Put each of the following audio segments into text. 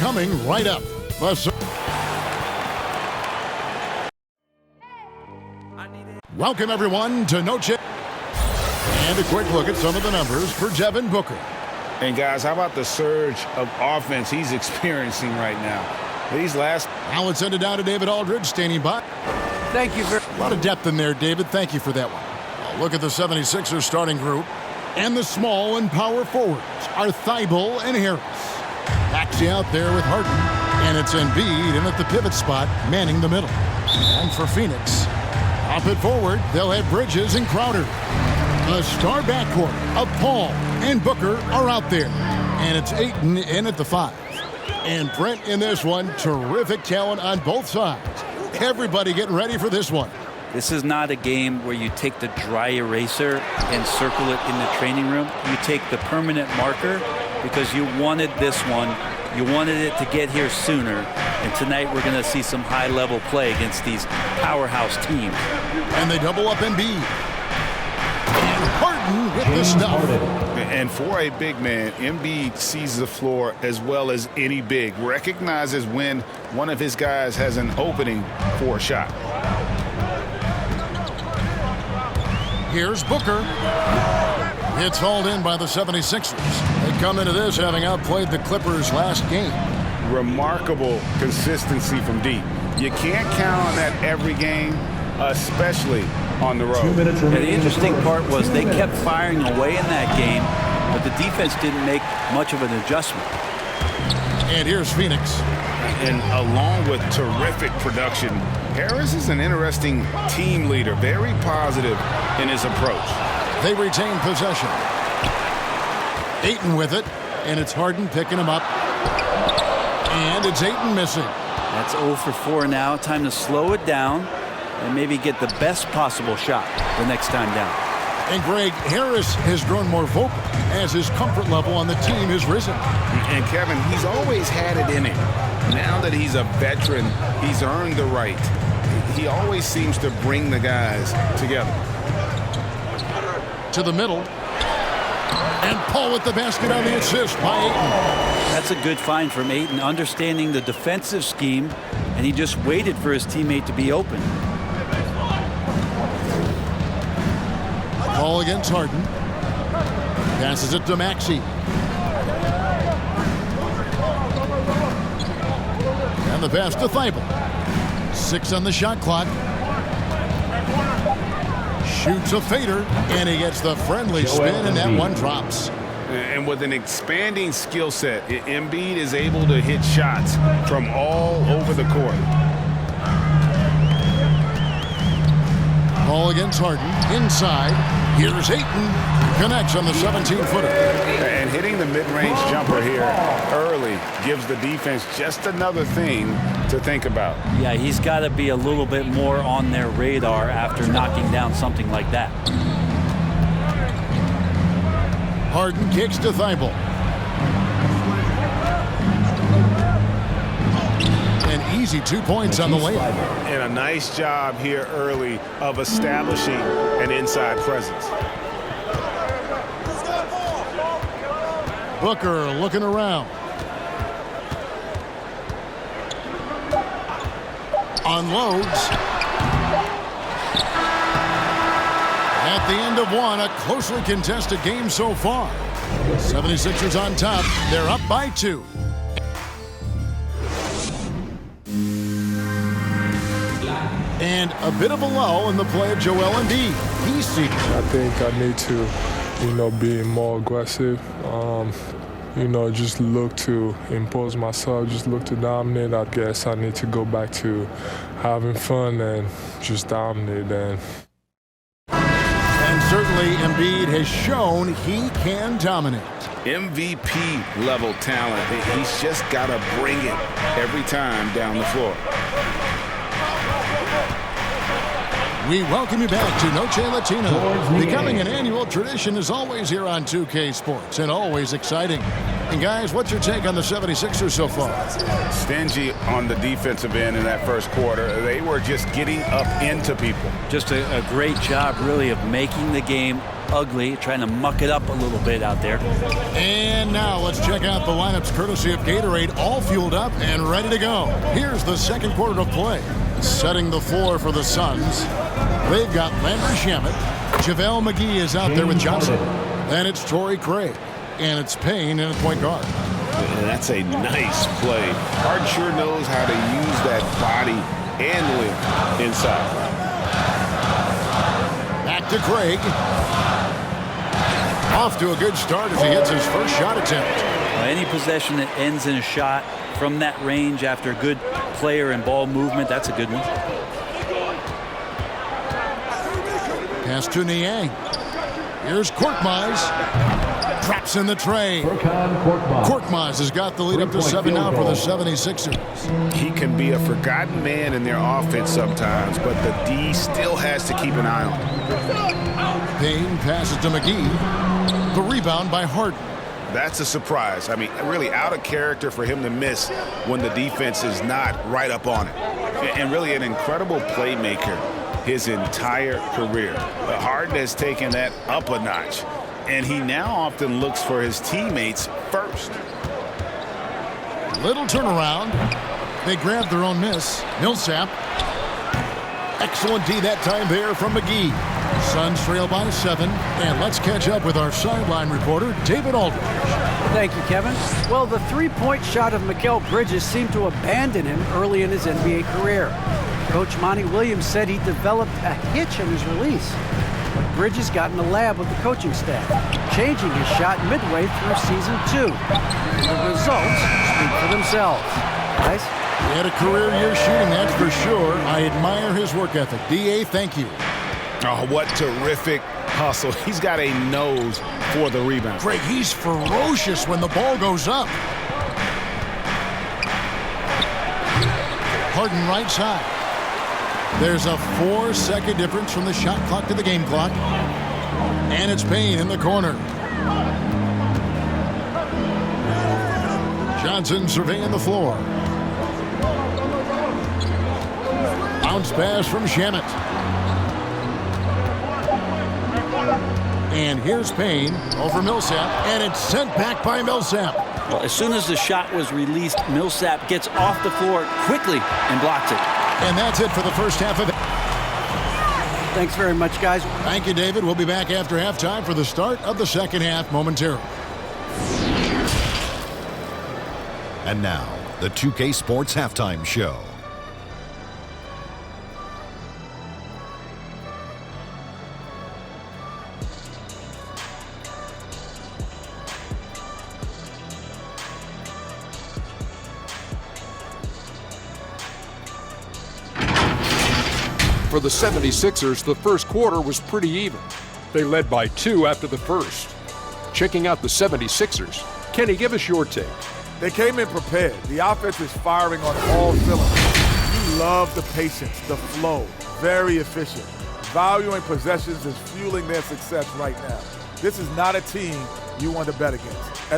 coming right up. Welcome, everyone, to Noche. And a quick look at some of the numbers for Devin Booker. And, guys, how about the surge of offense he's experiencing right now? Now it's send it down to David Aldridge, standing by. Thank you very much. A lot of depth in there, David. Thank you for that one. Well, look at the 76ers starting group. And the small and power forwards are Thibault and Harris. Maxey out there with Harden. And it's Embiid in at the pivot spot, manning the middle. And for Pheonix, up it forward, they'll have Bridges and Crowder. The star backcourt of Paul and Booker are out there. And it's Ayton in at the 5. And Brent in this one, terrific talent on both sides. Everybody getting ready for this one. This is not a game where you take the dry eraser and circle it in the training room. You take the permanent marker because you wanted this one. You wanted it to get here sooner. And tonight we're going to see some high-level play against these powerhouse teams. And they double up Embiid. And Harden with the stuff. And for a big man, Embiid sees the floor as well as any big. Recognizes when one of his guys has an opening for a shot. Here's Booker. It's hauled in by the 76ers. They come into this having outplayed the Clippers last game. Remarkable consistency from deep. You can't count on that every game, especially on the road. The interesting part was they kept firing away in that game, but the defense didn't make much of an adjustment. And here's Pheonix. And along with terrific production, Harris is an interesting team leader, very positive in his approach. They retain possession. Ayton with it, and it's Harden picking him up. And it's Ayton missing. That's 0 for 4 now. Time to slow it down and maybe get the best possible shot the next time down. And Greg, Harris has grown more vocal as his comfort level on the team has risen. And Kevin, he's always had it in him. Now that he's a veteran, he's earned the right. He always seems to bring the guys together. To the middle. And Paul with the basket on the assist by Ayton. That's a good find from Ayton, understanding the defensive scheme, and he just waited for his teammate to be open. Ball against Harden. Passes it to Maxey. And the pass to Thibault. 6 on the shot clock. Shoots a fader, and he gets the friendly spin, and that one drops. And with an expanding skill set, Embiid is able to hit shots from all over the court. Ball against Harden. Inside. Here's Ayton. Connects on the 17-footer. And hitting the mid-range jumper here early gives the defense just another thing to think about. Yeah, he's got to be a little bit more on their radar after knocking down something like that. Harden kicks to Thibault. An easy 2 points on the layup. And a nice job here early of establishing an inside presence. Booker looking around. Unloads. At the end of one, a closely contested game so far. 76ers on top. They're up by 2. And a bit of a lull in the play of Joel Embiid. He's seeking. I think I need to, be more aggressive. Just look to impose myself, just look to dominate. I guess I need to go back to having fun and just dominate. And certainly Embiid has shown he can dominate. MVP level talent. He's just got to bring it every time down the floor. We welcome you back to Noche Latino. Becoming an annual tradition is always here on 2K Sports and always exciting. And guys, what's your take on the 76ers so far? Stingy on the defensive end in that first quarter. They were just getting up into people. Just a great job, really, of making the game ugly, trying to muck it up a little bit out there. And now let's check out the lineups courtesy of Gatorade, all fueled up and ready to go. Here's the second quarter of play. Setting the floor for the Suns. They've got Landry Shamet. JaVale McGee is out there with Johnson. Then it's Torrey Craig. And it's Payne in a point guard. And that's a nice play. Harden sure knows how to use that body and length inside. Back to Craig. Off to a good start as he hits his first shot attempt. Any possession that ends in a shot from that range after good player and ball movement, that's a good one. Pass to Niang. Here's Korkmaz. Drops in the tray. Korkmaz has got the lead up to 7 now for the 76ers. He can be a forgotten man in their offense sometimes, but the D still has to keep an eye on him. Payne passes to McGee. The rebound by Harden. That's a surprise. I mean, really out of character for him to miss when the defense is not right up on it. And really an incredible playmaker his entire career. But Harden has taken that up a notch, and he now often looks for his teammates first. Little turnaround. They grab their own miss. Millsap. Excellent D that time there from McGee. Suns trail by 7, and let's catch up with our sideline reporter, David Aldridge. Thank you, Kevin. Well, the three-point shot of Mikal Bridges seemed to abandon him early in his NBA career. Coach Monty Williams said he developed a hitch in his release. But Bridges got in the lab with the coaching staff, changing his shot midway through season 2. And the results speak for themselves. Guys? He had a career year shooting, that's for sure. I admire his work ethic. D.A., thank you. Oh, what terrific hustle. He's got a nose for the rebound. Greg, he's ferocious when the ball goes up. Harden right side. There's a 4-second difference from the shot clock to the game clock. And it's Payne in the corner. Johnson surveying the floor. Bounce pass from Shamet. And here's Payne over Millsap, and it's sent back by Millsap. Well, as soon as the shot was released, Millsap gets off the floor quickly and blocks it. And that's it for the first half of it. Thanks very much, guys. Thank you, David. We'll be back after halftime for the start of the second half momentarily. And now, the 2K Sports Halftime Show. For the 76ers, the first quarter was pretty even. They led by 2 after the first. Checking out the 76ers, Kenny, give us your take. They came in prepared. The offense is firing on all cylinders. You love the patience, the flow, very efficient. Valuing possessions is fueling their success right now. This is not a team you want to bet against.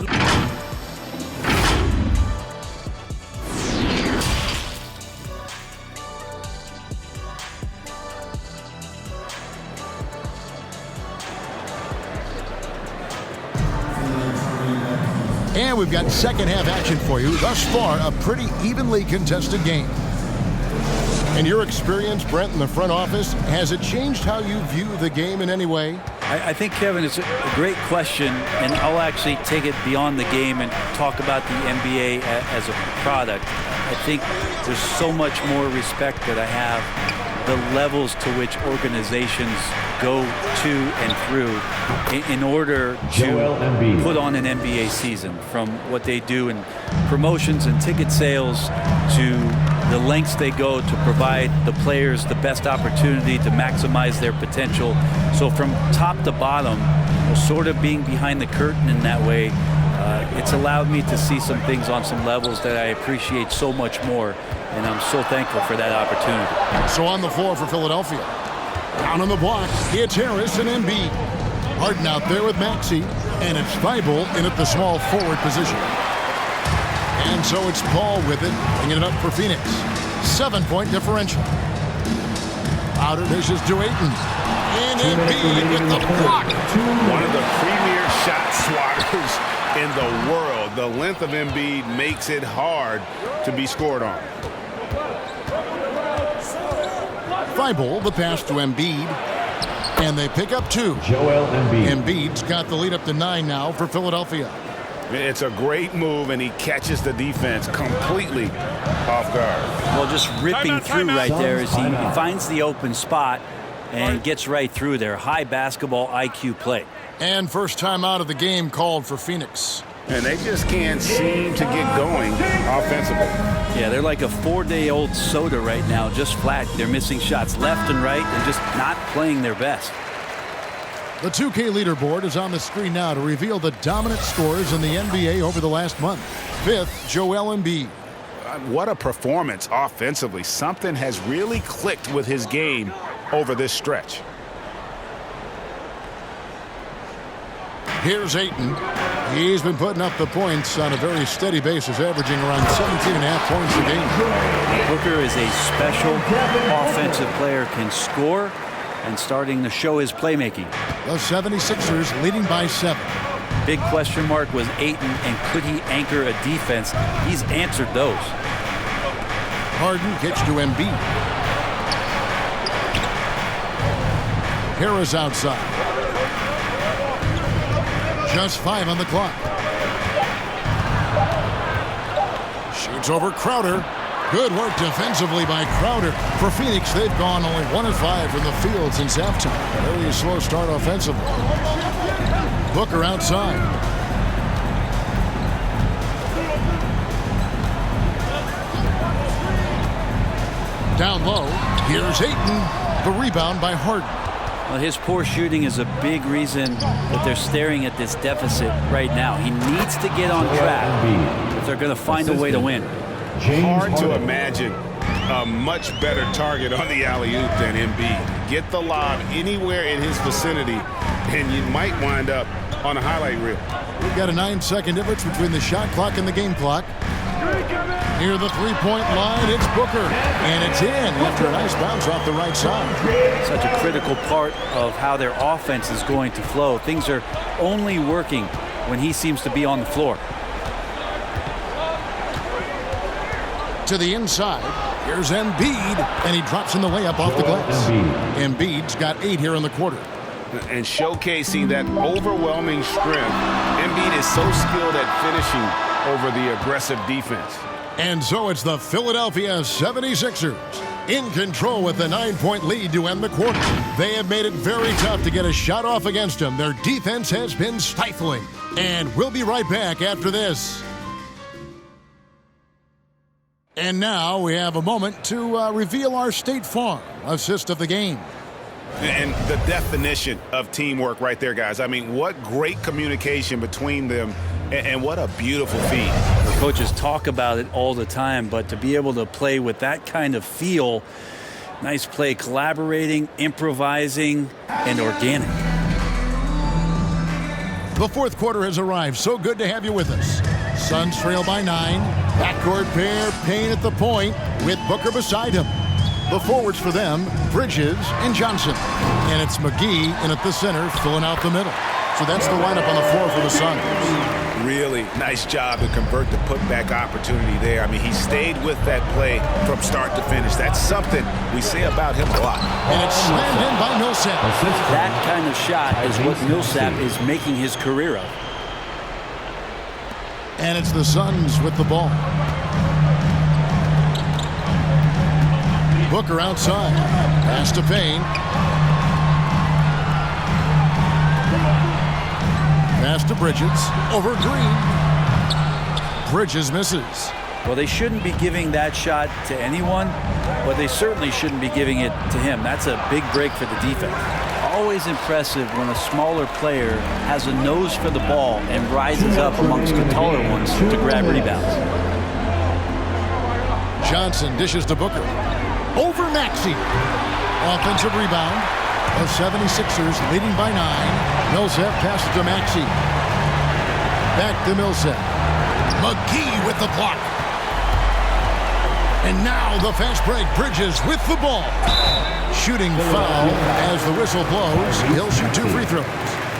And we've got second half action for you. Thus far, a pretty evenly contested game. In your experience, Brent, in the front office, has it changed how you view the game in any way? I think, Kevin, it's a great question, and I'll actually take it beyond the game and talk about the NBA as a product. I think there's so much more respect that I have the levels to which organizations go to and through in order to put on an NBA season, from what they do in promotions and ticket sales to the lengths they go to provide the players the best opportunity to maximize their potential. So from top to bottom, sort of being behind the curtain in that way, it's allowed me to see some things on some levels that I appreciate so much more, and I'm so thankful for that opportunity. So on the floor for Philadelphia. Down on the block, it's Harris and Embiid. Harden out there with Maxey. And it's Thibault in at the small forward position. And so it's Paul with it, bringing it up for Pheonix. 7-point differential. Outer dishes to Ayton. And Embiid with the block. One of the premier shot swatters in the world. The length of Embiid makes it hard to be scored on. Thibault, the pass to Embiid. And they pick up 2. Joel Embiid. Embiid's got the lead up to 9 now for Philadelphia. It's a great move, and he catches the defense completely off guard. Well, just ripping through right there as he finds the open spot and gets right through there. High basketball IQ play. And first time out of the game called for Pheonix. And they just can't seem to get going offensively. Yeah, they're like a 4-day-old soda right now, just flat. They're missing shots left and right and just not playing their best. The 2K leaderboard is on the screen now to reveal the dominant scores in the NBA over the last month. 5th, Joel Embiid. What a performance offensively. Something has really clicked with his game over this stretch. Here's Ayton. He's been putting up the points on a very steady basis, averaging around 17.5 points a game. Booker is a special offensive player, can score, and starting to show his playmaking. The 76ers leading by 7. Big question mark was Ayton, and could he anchor a defense? He's answered those. Harden kicks to Embiid. Harris outside. Just 5 on the clock. Shoots over Crowder. Good work defensively by Crowder. For Pheonix, they've gone only 1 of 5 from the field since halftime. Really a slow start offensively. Booker outside. Down low. Here's Ayton. The rebound by Harden. Well, his poor shooting is a big reason that they're staring at this deficit right now. He needs to get on track if they're going to find a way to win. Hard to imagine a much better target on the alley-oop than Embiid. Get the lob anywhere in his vicinity, and you might wind up on a highlight reel. We've got a 9-second difference between the shot clock and the game clock. Near the three-point line, it's Booker, and it's in after a nice bounce off the right side. Such a critical part of how their offense is going to flow. Things are only working when he seems to be on the floor. To the inside, here's Embiid, and he drops in the layup off the glass. Embiid's got 8 here in the quarter. And showcasing that overwhelming strength, Embiid is so skilled at finishing over the aggressive defense. And so it's the Philadelphia 76ers in control with the 9-point lead to end the quarter. They have made it very tough to get a shot off against them. Their defense has been stifling. And we'll be right back after this. And now we have a moment to reveal our State Farm assist of the game. And the definition of teamwork right there, guys. I mean, what great communication between them, and what a beautiful feed. The coaches talk about it all the time, but to be able to play with that kind of feel, nice play, collaborating, improvising, and organic. The fourth quarter has arrived. So good to have you with us. Suns trail by 9. Backcourt pair, Payne at the point with Booker beside him. The forwards for them, Bridges and Johnson. And it's McGee in at the center, filling out the middle. So that's the lineup on the floor for the Suns. Really nice job to convert the putback opportunity there. I mean, he stayed with that play from start to finish. That's something we say about him a lot. And it's slammed in by Millsap. That kind of shot is what Millsap is making his career of. And it's the Suns with the ball. Booker outside. Pass to Payne. Pass to Bridges. Over Green. Bridges misses. Well, they shouldn't be giving that shot to anyone, but they certainly shouldn't be giving it to him. That's a big break for the defense. Always impressive when a smaller player has a nose for the ball and rises up amongst the taller ones to grab rebounds. Johnson dishes to Booker. Over Maxey. Offensive rebound. The 76ers leading by 9. Millsap passes to Maxey. Back to Millsap. McGee with the block. And now the fast break. Bridges with the ball. Shooting foul as the whistle blows. He'll shoot 2 free throws.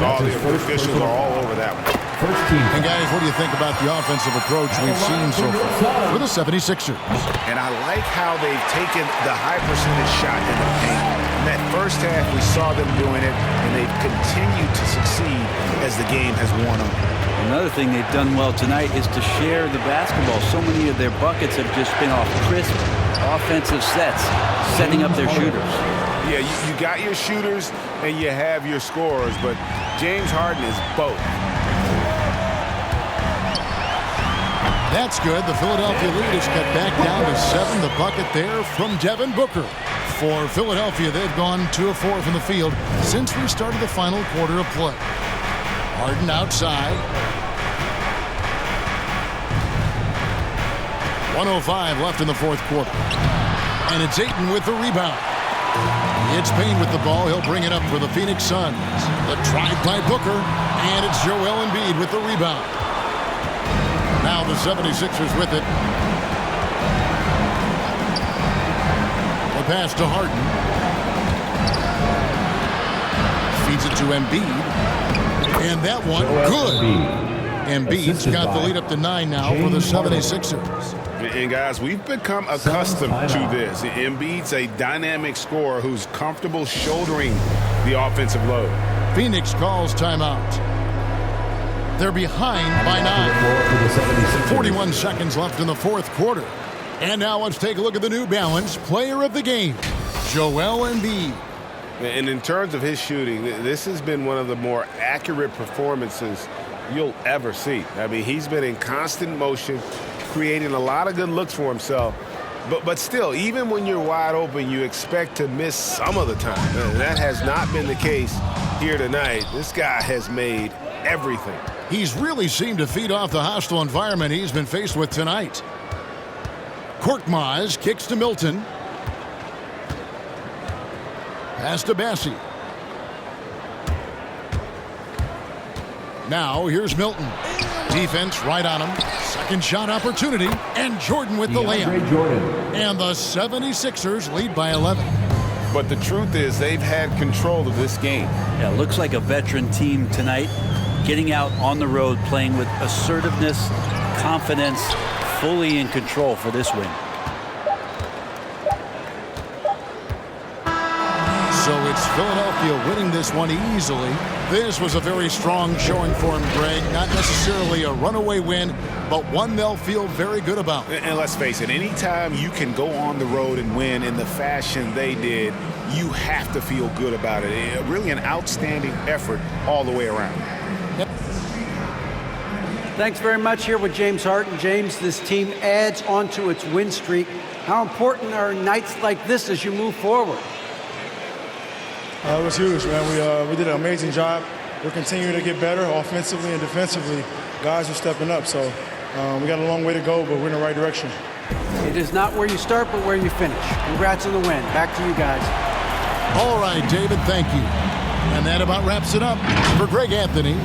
All the officials are all over that one. And guys, what do you think about the offensive approach we've seen so far for the 76ers? And I like how they've taken the high percentage shot in the paint. In that first half, we saw them doing it, and they've continued to succeed as the game has worn on. Another thing they've done well tonight is to share the basketball. So many of their buckets have just been off crisp offensive sets, setting up their shooters. Yeah, you got your shooters and you have your scorers, but James Harden is both. That's good. The Philadelphia lead is cut back down to 7. The bucket there from Devin Booker. For Philadelphia, they've gone 2 of 4 from the field since we started the final quarter of play. Harden outside. 1:05 left in the fourth quarter. And it's Ayton with the rebound. It's Payne with the ball. He'll bring it up for the Phoenix Suns. The drive by Booker. And it's Joel Embiid with the rebound. Now the 76ers with it. The pass to Harden. Feeds it to Embiid. And that one, good. Embiid's got the lead up to 9 now for the 76ers. And guys, we've become accustomed to this. Embiid's a dynamic scorer who's comfortable shouldering the offensive load. Pheonix calls timeout. They're behind by 9. 41 seconds left in the fourth quarter. And now let's take a look at the New Balance player of the game, Joel Embiid. And in terms of his shooting, this has been one of the more accurate performances you'll ever see. I mean, he's been in constant motion, creating a lot of good looks for himself. But still, even when you're wide open, you expect to miss some of the time. And that has not been the case here tonight. This guy has made everything. He's really seemed to feed off the hostile environment he's been faced with tonight. Korkmaz kicks to Milton. Pass to Bassi. Now here's Milton. Defense right on him. Second shot opportunity. And Jordan with the layup. And the 76ers lead by 11. But the truth is they've had control of this game. Yeah, looks like a veteran team tonight. Getting out on the road, playing with assertiveness, confidence, fully in control for this win. So it's Philadelphia winning this one easily. This was a very strong showing for him, Greg. Not necessarily a runaway win, but one they'll feel very good about. And let's face it, anytime you can go on the road and win in the fashion they did, you have to feel good about it. Really an outstanding effort all the way around. Thanks very much. Here with James Harden. James, this team adds onto its win streak. How important are nights like this as you move forward? It was huge, man. We did an amazing job. We're continuing to get better offensively and defensively. Guys are stepping up, so we got a long way to go, but we're in the right direction. It is not where you start, but where you finish. Congrats on the win. Back to you guys. All right, David, thank you. And that about wraps it up. For Greg Anthony.